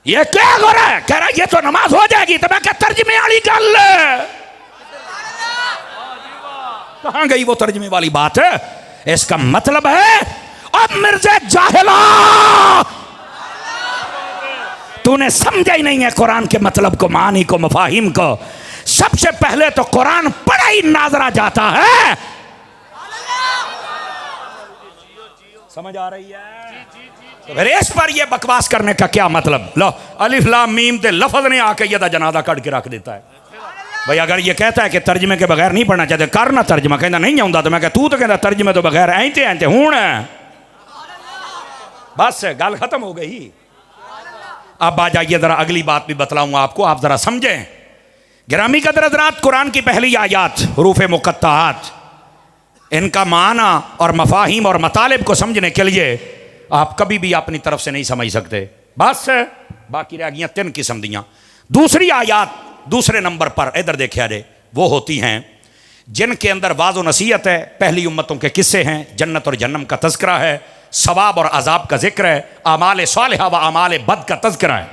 ये क्या हो रहा है? कह रहा है ये तो नमाज हो जाएगी। तो मैं क्या तर्जमे वाली गल, कहां गई वो तर्जमे वाली बात है? इसका मतलब है अब मिर्जा जाहिला तूने समझा ही नहीं है कुरान के मतलब को, मानी को, मफाहिम को। सबसे पहले तो कुरान पढ़ा ही नाजरा जाता है। समझ आ रही है? तो फिर इस पर ये बकवास करने का क्या मतलब? लो अलिफ लाम मीम ते लफ्ज ने आके ये जनादा कट के रख देता है। भाई अगर ये कहता है कि तर्जमे के बगैर नहीं पढ़ना चाहते, कर ना तर्जमा। कहना नहीं आऊंगा तो मैं कह तू तो कहता तर्जमे तो बगैर ऐते हूं। बस गल खत्म हो गई। अब आ जाइए जरा अगली बात भी बतलाऊंगा आपको, आप जरा समझें। गिरामी कदर हज़रात, कुरान की पहली आयात हुरूफ मुक़त्तआत, इनका माना और मफाहिम और मतालिब को समझने के लिए आप कभी भी अपनी तरफ से नहीं समझ सकते। बस बाकी रह गई 3 किस्म दियाँ। दूसरी आयात दूसरे नंबर पर इधर देखा जाए, वो होती हैं जिनके अंदर वाज़ो नसीहत है, पहली उम्मतों के किस्से हैं, जन्नत और जन्नम का तज़किरा है, सवाब और अजाब का जिक्र है, आमाल सालिहा व आमाल बद का तज़किरा है।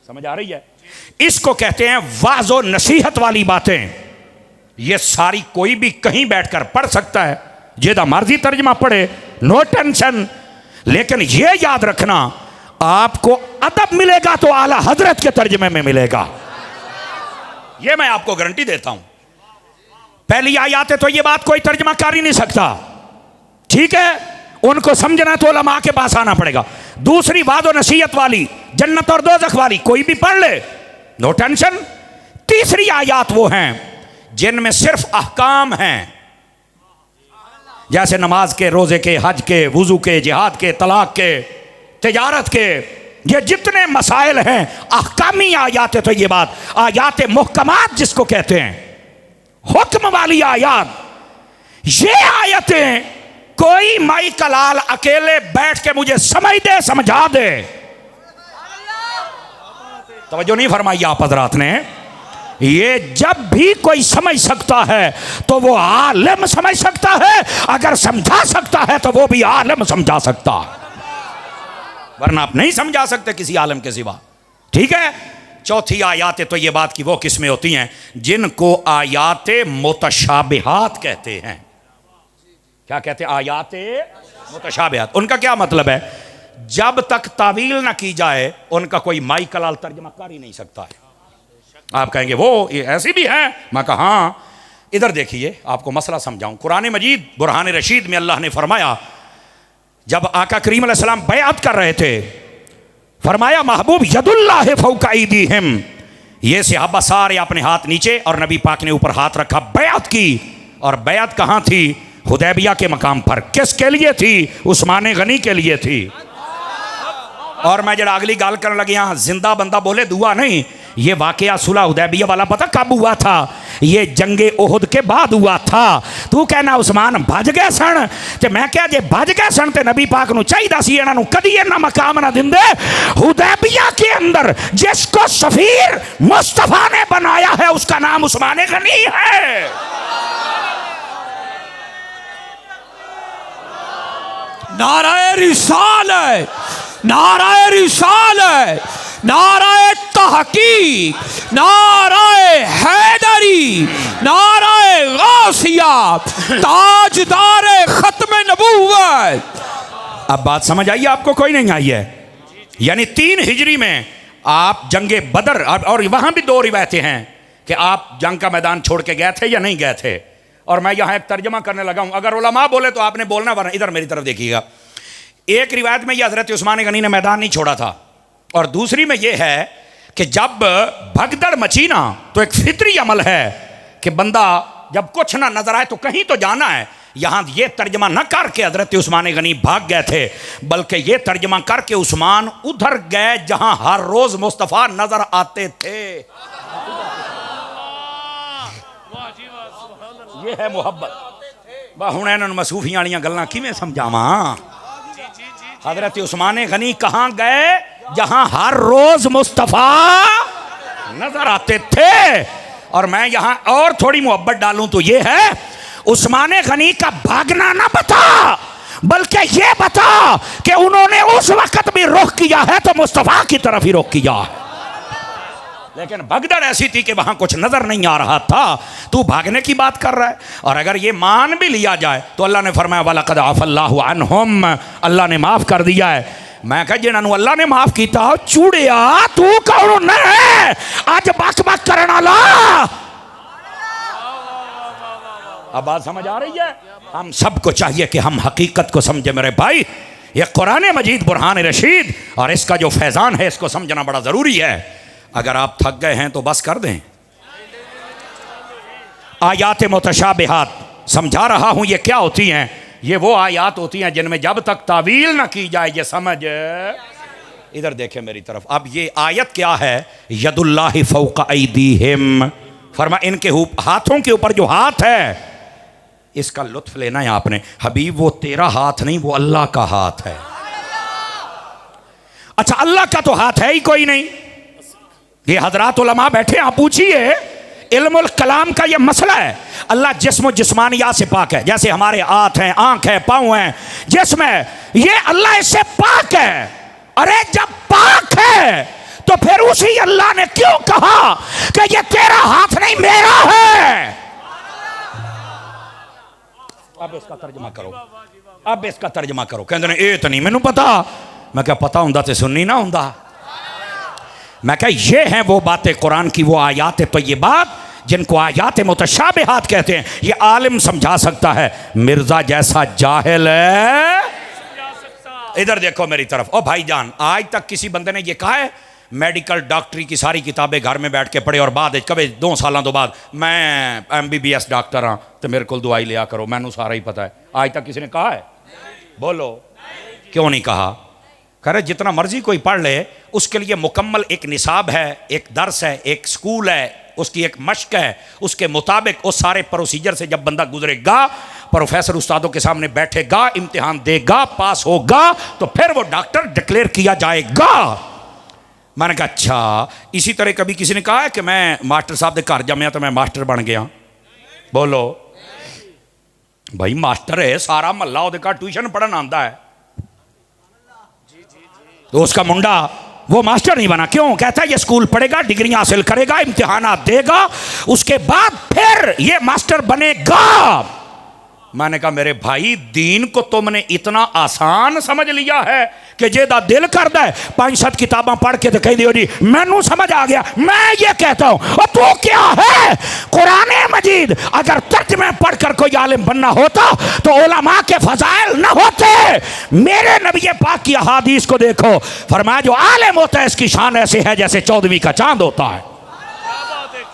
समझ आ रही है? इसको कहते हैं वाज़ो नसीहत वाली बातें। ये सारी कोई भी कहीं बैठकर पढ़ सकता है, जेदा मर्जी तर्जमा पढ़े, नो टेंशन। लेकिन ये याद रखना, आपको अदब मिलेगा तो आला हजरत के तर्जमे में मिलेगा, ये मैं आपको गारंटी देता हूं। पहली आयत है तो ये बात कोई तर्जमा कर ही नहीं सकता, ठीक है? उनको समझना तो उलमा के पास आना पड़ेगा। दूसरी वादो नसीहत वाली, जन्नत और दोज़ख वाली, कोई भी पढ़ ले, नो टेंशन। तीसरी आयत वो हैं जिनमें सिर्फ अहकाम हैं, जैसे नमाज के, रोजे के, हज के, वुजू के, जिहाद के, तलाक के, तिजारत के, ये जितने मसाइल हैं अहकामी आयात है। तो ये बात आयात मुहकमात जिसको कहते हैं, हुक्म वाली आयात, ये आयतें कोई माई कलाल अकेले बैठ के मुझे समझ दे, समझा दे, तवज्जो नहीं फरमाई आप हजरात ने। ये जब भी कोई समझ सकता है तो वो आलिम समझ सकता है, अगर समझा सकता है तो वो भी आलिम समझा सकता है, वरना आप नहीं समझा सकते किसी आलिम के सिवा, ठीक है? चौथी आयात तो ये बात की वो किस्में होती हैं जिनको आयात मुतशाबिहात कहते हैं। क्या कहते हैं? आयात मुतशाबिहात। उनका क्या मतलब है? जब तक तावील ना की जाए उनका कोई माई कलाल तर्जमा कर ही नहीं सकता है। आप कहेंगे वो ऐसी भी है, मैं कहा हाँ। इधर देखिए, आपको मसला समझाऊं। कुरान मजीद बुरहान रशीद में अल्लाह ने फरमाया, जब आका करीम अलैहिस्सलाम बैअत कर रहे थे, फरमाया महबूब यदुल्लाह फौका ऐदीहिम, ये सहाबा सारे अपने हाथ नीचे और नबी पाक ने ऊपर हाथ रखा, बैअत की। और बैअत कहाँ थी? हुदैबिया के मकाम पर। किसके लिए थी? उस्मान गनी के लिए थी। और मैं जरा अगली गाल करने लगी, यहाँ जिंदा बंदा बोले दुआ नहीं, ये वाकया सुलह हुदैबिया वाला पता कब हुआ था? ये जंगे ओहद के बाद हुआ था। तू कहना उस्मान भज गए सन, ते मैं क्या जे भज गए सन ते नबी पाक नूं चाहिदा सी इन्हां नूं कदी इन्ना मकाम ना दिंदे। हुदैबिया के अंदर जिसको सफीर मुस्तफा ने बनाया है उसका नाम उस्मान गनी है। नाराए रिसालत, नाराए रिसालत, नाराए तहकीक, नाराए हैदरी, नाराए गासिया, ताजदारे खत्म नबूवत। अब बात समझ आई आपको? कोई नहीं आई है? यानी 3 हिजरी में आप जंगे बदर, और वहां भी 2 रिवायतें हैं कि आप जंग का मैदान छोड़ के गए थे या नहीं गए थे। और मैं यहाँ एक तर्जमा करने लगा हूँ, अगर उलमा बोले तो आपने बोलना, वरना इधर मेरी तरफ देखिएगा। एक रिवायत में यह हजरत उस्मान गनी ने मैदान नहीं छोड़ा था, और दूसरी में यह है कि जब भगदड़ मची ना, तो एक फितरी अमल है कि बंदा जब कुछ ना नजर आए तो कहीं तो जाना है। यहाँ ये तर्जमा न करके हजरत उस्मान गनी भाग गए थे, बल्कि ये तर्जमा करके उस्मान उधर गए जहां हर रोज मुस्तफ़ा नजर आते थे। ये है मुहब्बत। हुण इन्होंने मसूफियां वालियां गल्लां किवें समझावां? हजरत उस्मान गनी कहाँ गए? जहां हर रोज मुस्तफा नजर आते थे। और मैं यहां और थोड़ी मोहब्बत डालूं तो ये है, उस्मान गनी का भागना ना बता, बल्कि ये बता कि उन्होंने उस वक्त भी रुख किया है तो मुस्तफा की तरफ ही रुख किया है। लेकिन भगदड़ ऐसी थी कि वहां कुछ नजर नहीं आ रहा था, तू भागने की बात कर रहा है। और अगर ये मान भी लिया जाए तो अल्लाह ने फरमाया वलक़द अफ़ल्लाहु अन्हुम, अल्लाह ने माफ कर दिया है। मैं कहा जिन्होंने अल्लाह ने माफ किया चूड़िया तू कौन है आज बक बक करने वाला। अब बात समझ आ रही है? हम सबको चाहिए कि हम हकीकत को समझे मेरे भाई। ये कुरान मजीद बुरहान रशीद और इसका जो फैज़ान है इसको समझना बड़ा ज़रूरी है। अगर आप थक गए हैं तो बस कर दें। आयात मुतशाबिहात समझा रहा हूं, ये क्या होती हैं? ये वो आयात होती हैं जिनमें जब तक तावील ना की जाए ये समझ। इधर देखें मेरी तरफ। अब ये आयत क्या है? यदुल्लाहि फौका ऐदीहिम, फरमा इनके हाथों के ऊपर जो हाथ है इसका लुत्फ लेना है आपने। हबीब वो तेरा हाथ नहीं, वो अल्लाह का हाथ है। अच्छा अल्लाह का तो हाथ है ही कोई नहीं। ये हजरात उलमा बैठे, आप पूछिए, इल्मुल कलाम का ये मसला है। अल्लाह जिस्म जिस्मानियात से पाक है, जैसे हमारे हाथ हैं, आंख है, पाँव हैं, जिस्म है, ये अल्लाह इससे पाक है। अरे जब पाक है तो फिर उसी अल्लाह ने क्यों कहा कि ये तेरा हाथ नहीं मेरा है? अब इसका तर्जमा करो, अब इसका तर्जमा करो। कहते ने ये तो नहीं मैनू पता। मैं क्या पता हुंदा ते सुननी ना हुंदा। मैं क्या ये हैं वो बातें कुरान की, वो आयात है। तो ये बात जिनको आयात मुतशाबिहात कहते हैं ये आलिम समझा सकता है, मिर्जा जैसा जाहिल है। इधर देखो मेरी तरफ। ओ भाईजान, आज तक किसी बंदे ने ये कहा है मेडिकल डॉक्टरी की सारी किताबें घर में बैठ के पढ़े और बाद कभी 2 सालों तो बाद मैं MBBS डॉक्टर हाँ तो मेरे को दवाई लिया करो, मैनू सारा ही पता है? आज तक किसी ने कहा है? बोलो क्यों नहीं कहा? करे जितना मर्जी कोई पढ़ ले, उसके लिए मुकम्मल एक निसाब है, एक दर्स है, एक स्कूल है, उसकी एक मश्क है। उसके मुताबिक उस सारे प्रोसीजर से जब बंदा गुजरेगा, प्रोफेसर उस्तादों के सामने बैठेगा, इम्तिहान देगा, पास होगा, तो फिर वो डॉक्टर डिक्लेयर किया जाएगा। मैंने कहा अच्छा, इसी तरह कभी किसी ने कहा है कि मैं मास्टर साहब के घर जमया तो मैं मास्टर बन गया? बोलो भाई, मास्टर है, सारा महला ਉਹਦੇ ਘਰ ट्यूशन पढ़न आता है, तो उसका मुंडा वो मास्टर नहीं बना। क्यों? कहता है ये स्कूल पढ़ेगा, डिग्री हासिल करेगा, इम्तिहान देगा, उसके बाद फिर ये मास्टर बनेगा। मैंने कहा मेरे भाई, दीन को तुमने इतना आसान समझ लिया है कि जेदा दिल करता है 5-7 किताबें पढ़ के तो कह दियो जी मैनू समझ आ गया। मैं ये कहता हूं और तू क्या है? कुरान मजीद अगर तर्जुमे पढ़कर कोई आलिम बनना होता तो उलमा के फजाइल न होते। मेरे नबी पाक की अहादीस को देखो, फरमाया जो आलिम होता है इसकी शान ऐसे है जैसे 14वीं का चांद होता है।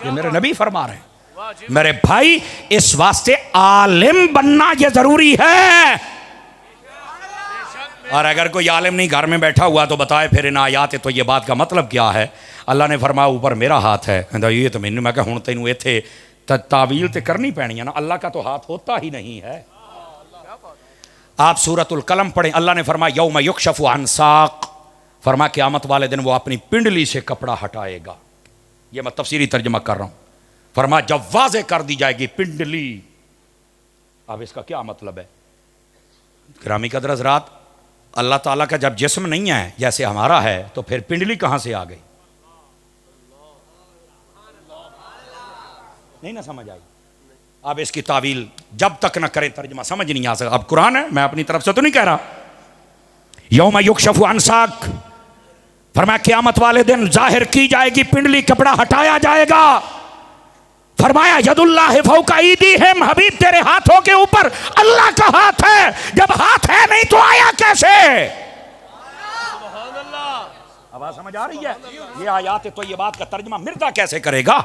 ये मेरे नबी फरमा रहे हैं। मेरे भाई, इस वास्ते आलिम बनना यह जरूरी है। और अगर कोई आलिम नहीं घर में बैठा हुआ तो बताए फिर इन आयात तो ये बात का मतलब क्या है? अल्लाह ने फरमाया ऊपर मेरा हाथ है। कहता ये तो मैनू, मैं कहा हुण तैनू इत्थे तावील तो करनी पैनी है ना, अल्लाह का तो हाथ होता ही नहीं है। आप सूरतुल कलम पढ़ें, अल्लाह ने फरमाया यौम युक्शफु अन साक, फरमा क़यामत वाले दिन वो अपनी पिंडली से कपड़ा हटाएगा। ये मैं तफसीरी तर्जुमा कर रहा हूँ। फरमा जब वाज़े कर दी जाएगी पिंडली। अब इसका क्या मतलब है? गिरामी कदर हज़रात, अल्लाह ताला का जब जिस्म नहीं है जैसे हमारा है तो फिर पिंडली कहां से आ गई? नहीं ना समझ आई। अब इसकी तावील जब तक ना करें तर्जुमा समझ नहीं आ सकता। अब कुरान है, मैं अपनी तरफ से तो नहीं कह रहा। यौम युक्शफु अन साक, फरमाया क़यामत वाले दिन जाहिर की जाएगी पिंडली, कपड़ा हटाया जाएगा। फरमाया यदुल्लाहि फौका ऐदीहिम, हबीब तेरे हाथों के ऊपर अल्लाह का हाथ है। जब हाथ है नहीं तो आया कैसे? आवाज समझ आ रही है? ये आयात तो ये बात का तर्जुमा मिर्जा कैसे करेगा?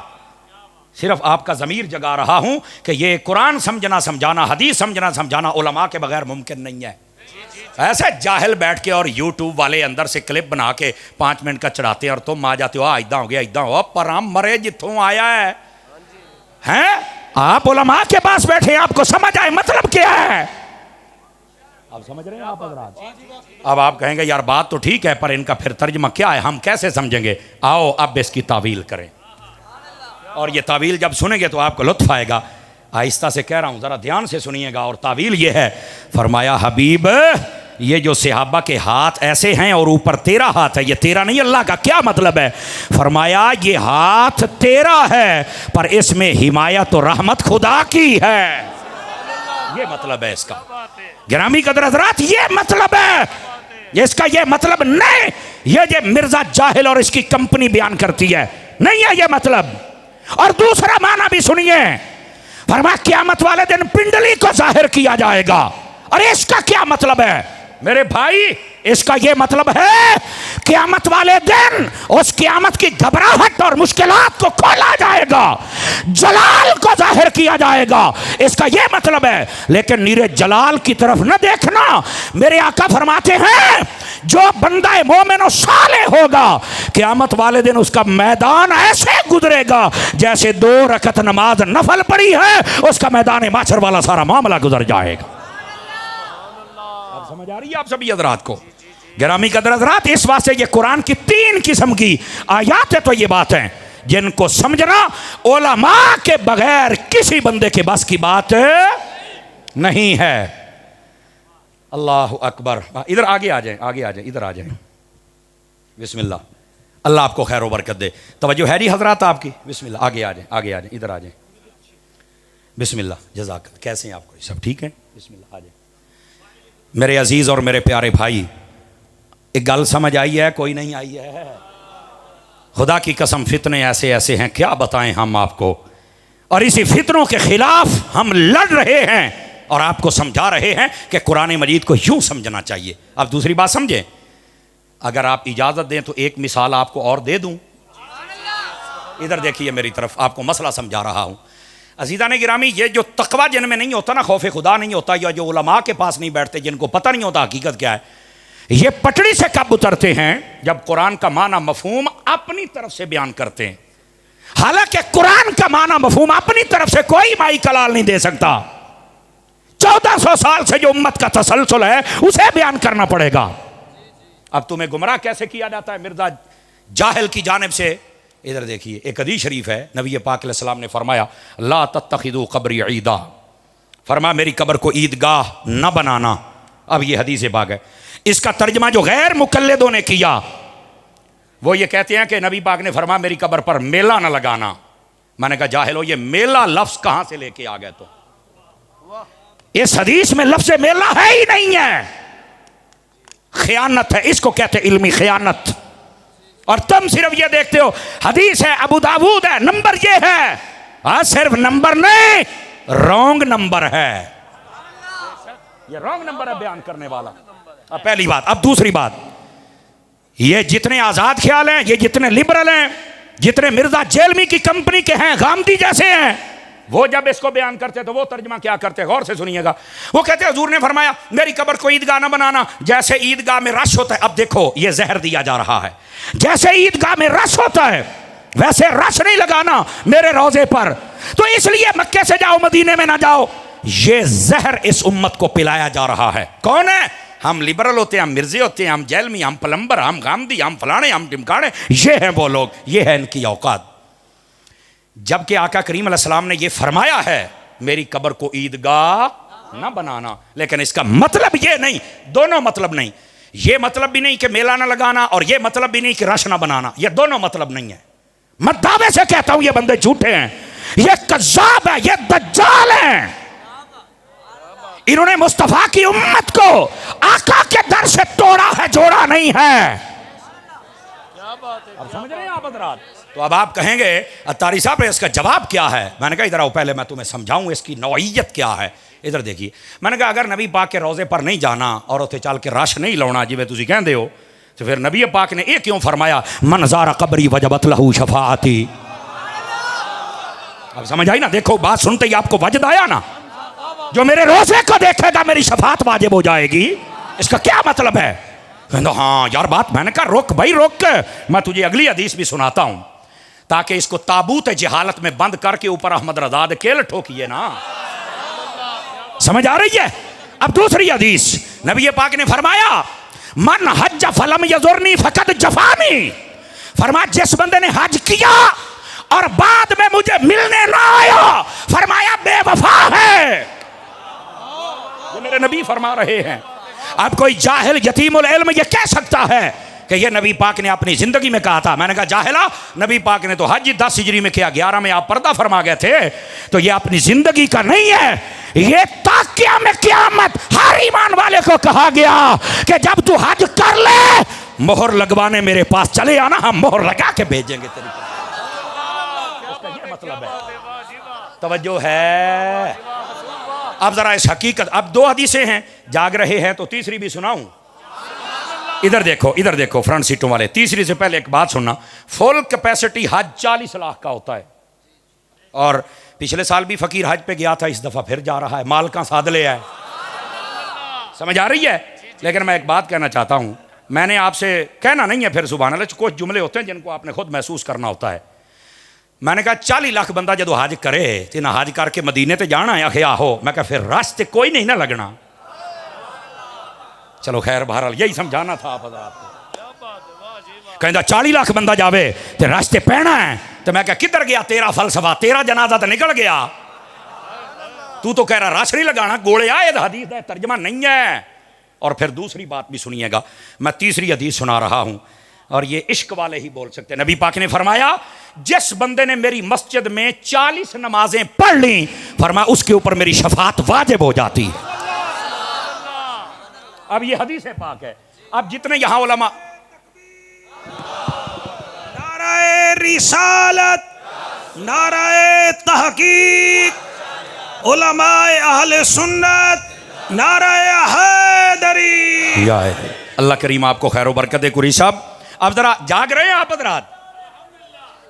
सिर्फ आपका ज़मीर जगा रहा हूं कि ये कुरान समझना समझाना, हदीस समझना समझाना उलमा के बगैर मुमकिन नहीं है। ऐसे जाहिल बैठ के और यूट्यूब वाले अंदर से क्लिप बना के 5 मिनट का चढ़ाते हैं और तुम आ जाते हो इदा हो गया, इदा हो, पर हम मरे जितों आया है हैं? आप उलमा के पास बैठे, आपको समझ आए मतलब क्या है? अब समझ रहे हैं आप हज़रात? अब आप कहेंगे यार बात तो ठीक है पर इनका फिर तर्जुमा क्या है, हम कैसे समझेंगे? आओ अब इसकी तावील करें, और ये तावील जब सुनेंगे तो आपको लुत्फ आएगा। आहिस्ता से कह रहा हूँ, ज़रा ध्यान से सुनिएगा। और तावील ये है, फरमाया हबीब ये जो सहाबा के हाथ ऐसे हैं और ऊपर तेरा हाथ है, ये तेरा नहीं अल्लाह का, क्या मतलब है? फरमाया ये हाथ तेरा है पर इसमें हिमायत और रहमत खुदा की है। ये मतलब है इसका। गिरामी कदर हज़रात, ये मतलब है इसका। ये मतलब नहीं ये मिर्जा जाहिल और इसकी कंपनी बयान करती है, नहीं है ये मतलब। और दूसरा माना भी सुनिए, फरमाया क़यामत वाले दिन पिंडली को जाहिर किया जाएगा। और इसका क्या मतलब है मेरे भाई? इसका यह मतलब है क़यामत वाले दिन उस क़यामत की घबराहट और मुश्किलात को खोला जाएगा, जलाल को जाहिर किया जाएगा। इसका यह मतलब है। लेकिन नीरे जलाल की तरफ न देखना। मेरे आका फरमाते हैं जो बंदा मोमिन और साले होगा क़यामत वाले दिन उसका मैदान ऐसे गुजरेगा जैसे 2 रकत नमाज नफल पड़ी है, उसका मैदान माशर वाला सारा मामला गुजर जाएगा। समझ आ रही है आप सभी हज़रात को? गिरामी कदर हज़रात, इस वास्ते ये कुरान की 3 किस्म की आयात है। तो ये बात है जिनको समझना उलमा के बगैर किसी बंदे के बस की बात नहीं है। अल्लाह अकबर। इधर आगे आ जाए, आगे आ जाए, इधर आ जाए। बिस्मिल्लाह। अल्लाह आपको खैर व बरकत दे। तवज्जो है जी हज़रात आपकी? बिस्मिल्लाह। आगे आ जाए, आगे आ जाए, इधर आ जाए। बिस्मिल्लाह। जज़ाक। कैसे हैं आपको? सब ठीक है? बिस्मिल्लाह। आ जाए मेरे अजीज़ और मेरे प्यारे भाई, एक गल समझ आई है? कोई नहीं आई है? खुदा की कसम फितने ऐसे ऐसे हैं, क्या बताएं हम आपको। और इसी फितनों के खिलाफ हम लड़ रहे हैं और आपको समझा रहे हैं कि कुरान मजीद को यूं समझना चाहिए। अब दूसरी बात समझें, अगर आप इजाज़त दें तो एक मिसाल आपको और दे दूं। इधर देखिए मेरी तरफ, आपको मसला समझा रहा हूं। अज़ीज़ान गिरामी, ये जो तकवा जिनमें नहीं होता ना, खौफ खुदा नहीं होता, या जो उलमा के पास नहीं बैठते, जिनको पता नहीं होता हकीकत क्या है, ये पटड़ी से कब उतरते हैं? जब कुरान का माना मफहूम अपनी तरफ से बयान करते हैं। हालांकि कुरान का माना मफहूम अपनी तरफ से कोई माई कलाल नहीं दे सकता। 1400 साल से जो उम्मत का तसलसल है उसे बयान करना पड़ेगा। अब तुम्हें गुमराह कैसे किया जाता है मिर्जा जाहिल की जानिब से? इधर देखिए, एक हदीस शरीफ है, नबी पाक अलैहिस्सलाम ने फरमाया ला तत्तखिदू कब्री ईदा, फरमाया मेरी कब्र को ईदगाह न बनाना। अब ये हदीस पाक है। इसका तर्जमा जो गैर मुकल्लिदों ने किया वो ये कहते हैं कि नबी पाक ने फरमाया मेरी कब्र पर मेला न लगाना। मैंने कहा जाहिलो, ये मेला लफ्ज कहां से लेके आ गए? तो इस हदीस में लफ्ज मेला है ही नहीं है, खयानत है, इसको कहते हैं इल्मी खयानत। और तुम सिर्फ ये देखते हो हदीस है, अबू दाऊद है, नंबर ये है। सिर्फ नंबर नहीं, रॉन्ग नंबर है, ये रॉन्ग नंबर है बयान करने वाला। अब पहली बात। अब दूसरी बात, ये जितने आजाद ख्याल हैं, ये जितने लिबरल हैं, जितने मिर्जा जेलमी की कंपनी के हैं, गामदी जैसे हैं, वो जब इसको बयान करते तो वो तर्जमा क्या करते? गौर से सुनिएगा। वो कहते हैं हुजूर ने फरमाया मेरी कब्र को ईदगाह न बनाना, जैसे ईदगाह में रश होता है। अब देखो ये जहर दिया जा रहा है, जैसे ईदगाह में रश होता है वैसे रश नहीं लगाना मेरे रोजे पर। तो इसलिए मक्के से जाओ मदीने में ना जाओ। ये जहर इस उम्मत को पिलाया जा रहा है। कौन है? हम लिबरल होते हैं, हम मिर्जे होते हैं, हम जेलमी, हम प्लम्बर, हम गामदी, हम फलाने, हम टिमकाने। ये हैं वो लोग, ये है इनकी औकात। जबकि आका करीम अलैहिस्सलाम ने यह फरमाया है मेरी कब्र को ईदगाह ना बनाना, लेकिन इसका मतलब ये नहीं, दोनों मतलब नहीं। ये मतलब भी नहीं कि मेला ना लगाना और ये मतलब भी नहीं कि रश ना बनाना, ये दोनों मतलब नहीं है। मैं दावे से कहता हूं ये बंदे झूठे हैं, ये कज़्ज़ाब है, ये दज्जाल हैं। इन्होंने मुस्तफा की उम्मत को आका के दर से तोड़ा है, जोड़ा नहीं है। अब समझ रहे हैं आप हज़रात? तो अब आप कहेंगे अत्तारी साहब इसका जवाब क्या है? मैंने कहा इधर आओ, पहले मैं तुम्हें समझाऊं इसकी नौइयत क्या है। इधर देखिए, मैंने कहा अगर नबी पाक के रोज़े पर नहीं जाना और उत्थे चल के रश नहीं लाना जिवें तुसीं कहंदे हो, तो फिर नबी पाक ने ये क्यों फरमाया मन ज़ारा कब्री वजबत लहू शफाअती? अब समझ आई ना? देखो बात सुनते ही आपको वजद आया ना, जो मेरे रोज़े को देखेगा मेरी शफाअत वाजिब हो जाएगी। इसका क्या मतलब है? कहते हाँ यार बात। मैंने कहा रुक भाई रुक, मैं तुझे अगली हदीस भी सुनाता हूं ताकि इसको ताबूत जहालत में बंद करके ऊपर अहमद रजा केल ठोकिए ना। समझ आ रही है? अब दूसरी हदीस, नबी पाक ने फरमाया मन हज फलम यजुरनी फकत जफानी। फरमाया जिस बंदे ने हज किया और बाद में मुझे मिलने ना आया, फरमाया बेवफा है। ये मेरे नबी फरमा रहे हैं। अब कोई जाहिल यतीमुल इल्म ये कह सकता है कि ये नबी पाक ने अपनी जिंदगी में कहा था। मैंने कहा जाहिला, नबी पाक ने तो हज 10 हिजरी में किया, 11 में आप पर्दा फरमा गए थे, तो ये अपनी जिंदगी का नहीं है, ये ताकिया में क़यामत हर ईमान वाले को कहा गया कि जब तू हज कर ले, मोहर लगवाने मेरे पास चले आना, हम मोहर लगा के भेजेंगे तेरे पास। इसका ये मतलब है। तवज्जो है। अब जरा इस हकीकत, अब 2 हदीसें हैं, जाग रहे हैं तो तीसरी भी सुनाऊं। इधर देखो फ्रंट सीटों वाले, तीसरी से पहले एक बात सुनना। फुल कैपेसिटी हज 40 लाख का होता है, और पिछले साल भी फकीर हज पे गया था, इस दफा फिर जा रहा है, माल का साध ले आए। समझ आ रही है? लेकिन मैं एक बात कहना चाहता हूं, मैंने आपसे कहना नहीं है, फिर सुभान अल्लाह, कुछ जुमले होते हैं जिनको आपने खुद महसूस करना होता है। मैंने कहा 40 लाख बंदा जो हज करे तो ना हज करके मदीने ते जाना है, क्या हो? मैं कहा फिर रास्ते कोई नहीं ना लगना। चलो खैर, बहरहाल यही समझाना था आप को। कहता 40 लाख बंदा जावे तो रास्ते पैना है, तो मैं क्या किधर गया तेरा फलसफा? तेरा जनाजा तो निकल गया, तू तो कह रहा रश नहीं लगाना, गोले आए, हदीस का तर्जमा नहीं है। और फिर दूसरी बात भी सुनिएगा, मैं तीसरी हदीस सुना रहा हूं, और ये इश्क वाले ही बोल सकते हैं। नबी पाक ने फरमाया, जिस बंदे ने मेरी मस्जिद में 40 नमाजें पढ़ ली, फरमाया उसके ऊपर मेरी शफात वाजिब हो जाती है। अब ये हदीस पाक है। अब जितने यहां उलमा, नाराए रिसालत, नाराए तहकीक, उलमाए अहले सुन्नत, नाराए हैदरी। या अल्लाह करीम आपको खैर बरकत दे। कुरी साहब, अब जरा जाग रहे हैं आप हज़रात?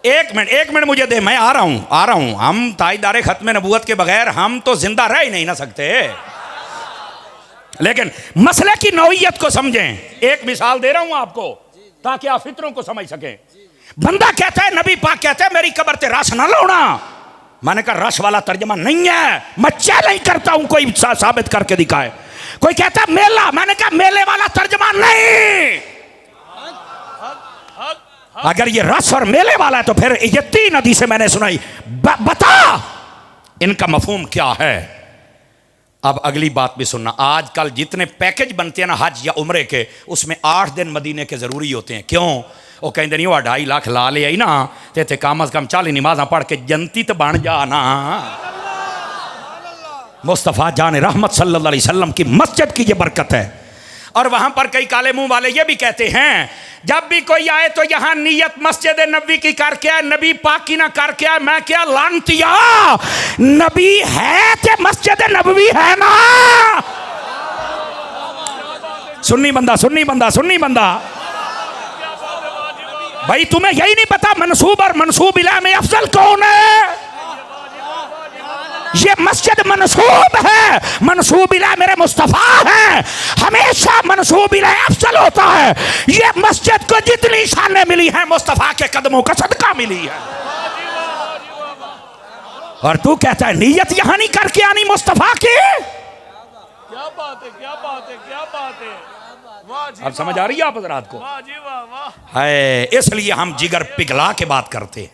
एक मिनट मुझे दे, मैं आ रहा हूं। हम ताईदारे खत्म नबूवत के बगैर हम तो जिंदा रह ही नहीं ना सकते, लेकिन मसले की नौइयत को समझें। एक मिसाल दे रहा हूं आपको ताकि आप फितरों को समझ सकें। बंदा कहता है, नबी पाक कहते हैं मेरी कब्र ते रश ना लाना। मैंने कहा रश वाला तर्जमा नहीं है, मैं चैलेंज करता हूं, कोई साबित करके दिखाए। कोई कहता है मेला, मैंने कहा मेले वाला तर्जमा नहीं। अगर ये रस और मेले वाला है तो फिर ये 3 हदीसें मैंने सुनाई, बता इनका मफहूम क्या है। अब अगली बात भी सुनना। आजकल जितने पैकेज बनते हैं ना हज या उम्रे के, उसमें 8 दिन मदीने के ज़रूरी होते हैं। क्यों? वो कहते नहीं, वो 2.5 लाख ला ले आई ना, तो कम अज कम 40 नमाज़ा पढ़ के जनती तो बन जाना। मुस्तफ़ा जान रहमत सल्लल्लाहु अलैहि वसल्लम की मस्जिद की ये बरकत है। और वहाँ पर कई काले मुंह वाले ये भी कहते हैं, जब भी कोई आए तो यहाँ नियत मस्जिद नबी की करके आए, नबी पाक की ना करके आए। मैं क्या लानतिया, नबी है तो मस्जिद नबवी है ना। सुन्नी बंदा भाई, तुम्हें यही नहीं पता मनसूब और मनसूब इला में अफजल कौन है? ये मस्जिद मनसूब है, मनसूब इला मेरे मुस्तफ़ा है। हमेशा मनसूब इला अफजल होता है। ये मस्जिद को जितनी शानें मिली हैं, मुस्तफ़ा के कदमों का सदका मिली है। और तू कहता है नीयत यहां नहीं करके आनी मुस्तफ़ा की। क्या बात है। अब समझ आ रही है आप हज़रात को? है, इसलिए हम जिगर पिघला के बात करते हैं।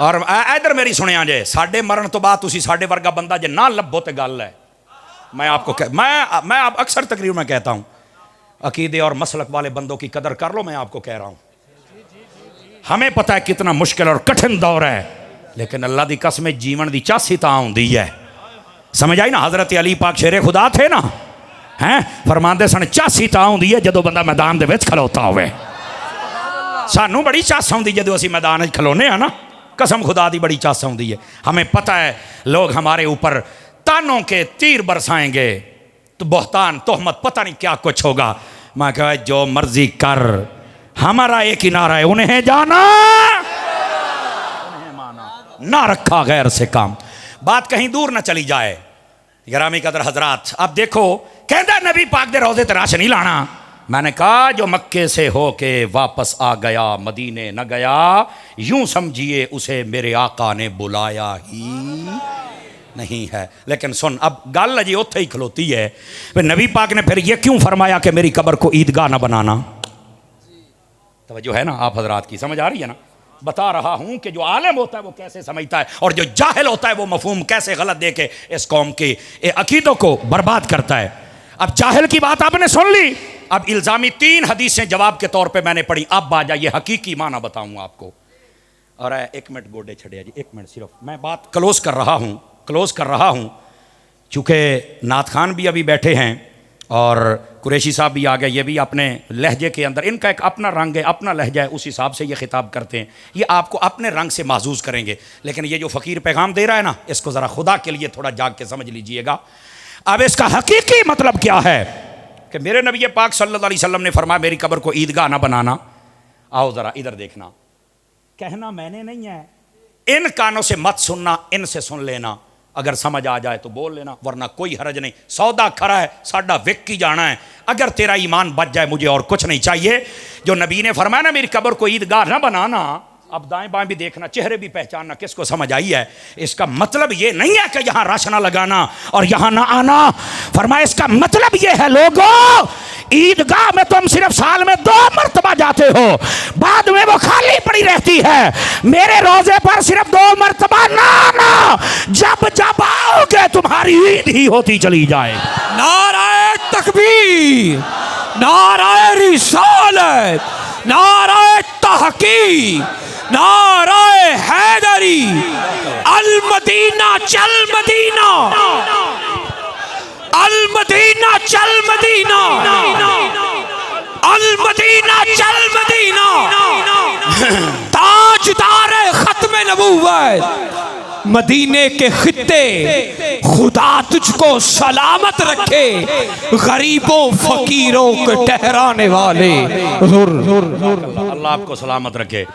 और इधर मेरी सुनिया जे, साडे मरण तो बाद तुसी साडे वर्गा बंदा जे ना लभो तो गल है। मैं आपको मैं अब अक्सर तकरीर में कहता हूँ, अकीदे और मसलक वाले बंदों की कदर कर लो। मैं आपको कह रहा हूँ, हमें पता है कितना मुश्किल और कठिन दौर है, लेकिन अल्लाह दी कसम जीवन दी चासी तां आउंदी है। समझ आई ना? हज़रत अली पाक शेरे खुदा थे ना, हैं, फरमांदे सन चासी तां आउंदी है जदों बंदा मैदान दे विच खलोता होवे। सानू बड़ी चास आउंदी जदों असीं मैदान विच खलोने हैं ना, कसम खुदा दी बड़ी चास आउंदी है। हमें पता है लोग हमारे ऊपर तानों के तीर बरसाएंगे, तो बहतान तोहमत पता नहीं क्या कुछ होगा। मैं कहा जो मर्जी कर, हमारा एक ही नारा है, उन्हें जाना उन्हें माना, ना रखा गैर से काम। बात कहीं दूर ना चली जाए। गिरामी कदर हजरात, अब देखो, कहता नबी पाक दे रोज़े ते रश नहीं लाना। मैंने कहा जो मक्के से होके वापस आ गया मदीने न गया, यूं समझिए उसे मेरे आका ने बुलाया ही नहीं है। लेकिन सुन, अब गल जी उत्थे ही खलोती है, फिर नबी पाक ने फिर ये क्यों फरमाया कि मेरी कब्र को ईदगाह न बनाना। तवज्जो है ना आप हजरात की? समझ आ रही है ना? बता रहा हूं कि जो आलिम होता है वो कैसे समझता है और जो जाहिल होता है वो मफहूम कैसे गलत दे के इस कौम के अकीदों को बर्बाद करता है। अब जाहिल की बात आपने सुन ली, अब इल्ज़ामी 3 हदीसें जवाब के तौर पे मैंने पढ़ी। अब बाजा ये हकीकी माना बताऊं आपको। और 1 मिनट गोडे छड़िया जी, 1 मिनट सिर्फ, मैं बात क्लोज कर रहा हूं चूँकि नात खान भी अभी बैठे हैं और कुरैशी साहब भी आ गए। ये भी अपने लहजे के अंदर, इनका एक अपना रंग है, अपना लहजा है, उस हिसाब से ये खिताब करते हैं। ये आपको अपने रंग से महसूस करेंगे। लेकिन ये जो फ़कीर पैगाम दे रहा है ना, इसको ज़रा खुदा के लिए थोड़ा जाग के समझ लीजिएगा। अब इसका हकीकी मतलब क्या है कि मेरे नबी पाक सल्लल्लाहु अलैहि वसल्लम ने फरमाया मेरी कब्र को ईदगाह ना बनाना। आओ ज़रा इधर देखना, कहना मैंने नहीं है, इन कानों से मत सुनना, इनसे सुन लेना। अगर समझ आ जाए तो बोल लेना, वरना कोई हरज नहीं। सौदा खरा है, साडा विक की जाना है। अगर तेरा ईमान बच जाए मुझे और कुछ नहीं चाहिए। जो नबी ने फरमाया ना मेरी कब्र को ईदगाह ना बनाना, अब दाएं बाएं भी देखना, चेहरे भी पहचानना, किसको समझ आई है? इसका मतलब ये नहीं है कि यहां रश ना लगाना और यहां ना आना। फरमाया इसका मतलब ये है लोगों, ईदगाह में तुम सिर्फ साल में 2 मरतबा जाते हो, बाद में वो खाली पड़ी रहती है। मेरे रोजे पर सिर्फ 2 मरतबा ना आना, जब जब आओगे तुम्हारी ईद ही होती चली जाए। नाराए तकबीर, नाराए रिसालत, नाराए तहकीक, नाराए हैदरी, अल मदीना चल मदीना, अल मदीना चल मदीना, अल मदीना चल मदीना। ताजदार खत्म नबूवत मदीने के खित्ते, खुदा तुझको सलामत रखे, गरीबों फकीरों को ठहराने वाले। अल्लाह आपको सलामत रखे।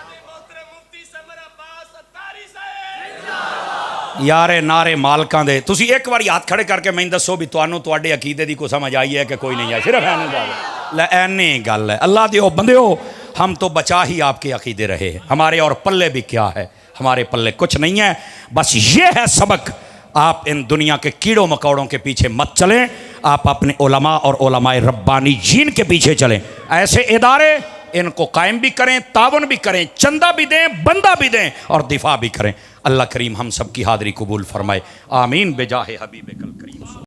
यारे नारे मालकां दे, तुसी एक बार हाथ खड़े करके मैं दसो भी तुहानू तुहाडे अकीदे दी कोई समझ आई है कि कोई नहीं आई? सिर्फ ऐनी गल लै, ऐनी गल है। अल्लाह दियो बंदियो, हम तो बचा ही आपके अकीदे रहे, हमारे और पल्ले भी क्या है? हमारे पल्ले कुछ नहीं है। बस ये है सबक, आप इन दुनिया के कीड़ों मकोड़ों के पीछे मत चलें, आप अपने उलमा और उलमाए रब्बानी जीन के पीछे चलें। ऐसे इदारे इनको कायम भी करें, तावन भी करें, चंदा भी दें, बंदा भी दें और दिफा भी करें। अल्लाह करीम हम सब की हाज़री कबूल फरमाए। आमीन बेजाहे हबीब कल करीम।